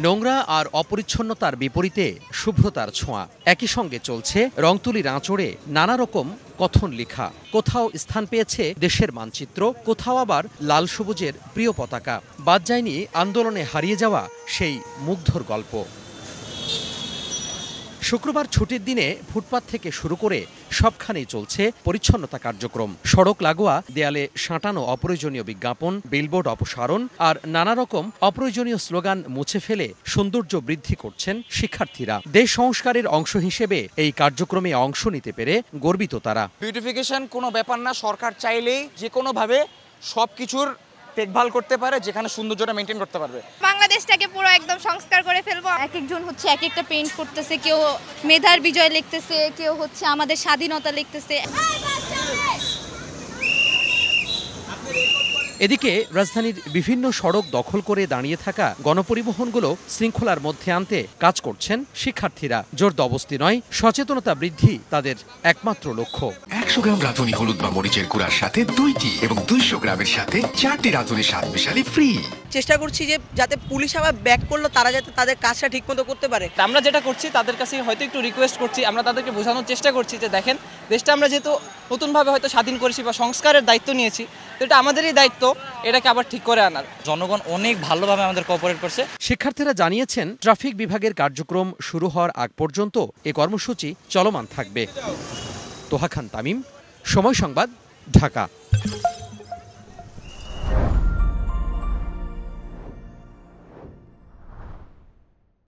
নোংরা আর অপরিচ্ছন্নতার বিপরীতে শুভ্রতার ছোঁয়া। একই সঙ্গে চলছে রংতুলির আঁচড়ে নানা রকম কথন লেখা। কোথাও স্থান পেয়েছে দেশের মানচিত্র, কোথাও আবার লাল সবুজের প্রিয় পতাকা। বাদ যায়নি আন্দোলনে হারিয়ে যাওয়া সেই মুগ্ধর গল্প। শুক্রবার ছুটির দিনে ফুটপাত থেকে শুরু করে সবখানেই চলছে পরিচ্ছন্নতা কার্যক্রম। সড়ক লাগোয়া দেয়ালে সাঁটানো অপ্রয়োজনীয় বিজ্ঞাপন, বিলবোর্ড অপসারণ আর নানা রকম অপ্রয়োজনীয় স্লোগান মুছে ফেলে সৌন্দর্য বৃদ্ধি করছেন শিক্ষার্থীরা। দেশ সংস্কারের অংশ হিসেবে এই কার্যক্রমে অংশ নিতে পেরে গর্বিত তারা। বিউটিফিকেশন কোনো ব্যাপার না, সরকার চাইলেই যে কোনোভাবে সবকিছুর দেখভাল করতে পারে, যেখানে সৌন্দর্যটা মেনটেন করতে পারবে। বাংলাদেশটাকে পুরো একদম সংস্কার করে ফেলবো। এক একজন হচ্ছে এক একটা পেইন্ট করতেছে, কেউ মেধার বিজয় লিখতেছে, কেউ হচ্ছে আমাদের স্বাধীনতা লিখতেছে। এদিকে রাজধানীর বিভিন্ন সড়ক দখল করে দাঁড়িয়ে থাকা গণপরিবহনগুলো শৃঙ্খলার মধ্যে আনতে কাজ করছেন শিক্ষার্থীরা। জোর দবস্তি নয়, সচেতনতা বৃদ্ধি তাদের একমাত্র লক্ষ্য। 100 গ্রাম রাঁধুনি হলুদ বা মরিচের গুঁড়ার সাথে 2টি এবং 200 গ্রামের সাথে 4টি রাঁধুনি স্বাদ মিশালি ফ্রি। চেষ্টা করছি যে যাতে পুলিশ আবার ব্যাক করলো তারা যাতে তাদের কাজটা ঠিকমতো করতে পারে। আমরা যেটা করছি তাদের কাছে হয়তো একটু রিকোয়েস্ট করছি, আমরা তাদেরকে বোঝানোর চেষ্টা করছি যে দেখেন, দেশটা আমরা যেহেতু নতুনভাবে হয়তো স্বাধীন করেছি বা সংস্কারের দায়িত্ব নিয়েছি, তো এটা আমাদেরই দায়িত্ব এটাকে আবার ঠিক করে আনার। জনগণ অনেক ভালোভাবে আমাদের কোঅপারেট করছে। শিক্ষার্থীরা জানিয়েছেন ট্রাফিক বিভাগের কার্যক্রম শুরু হওয়ার আগ পর্যন্ত এ কর্মসূচি চলমান থাকবে। তোহা খান তামিম, সময় সংবাদ, ঢাকা।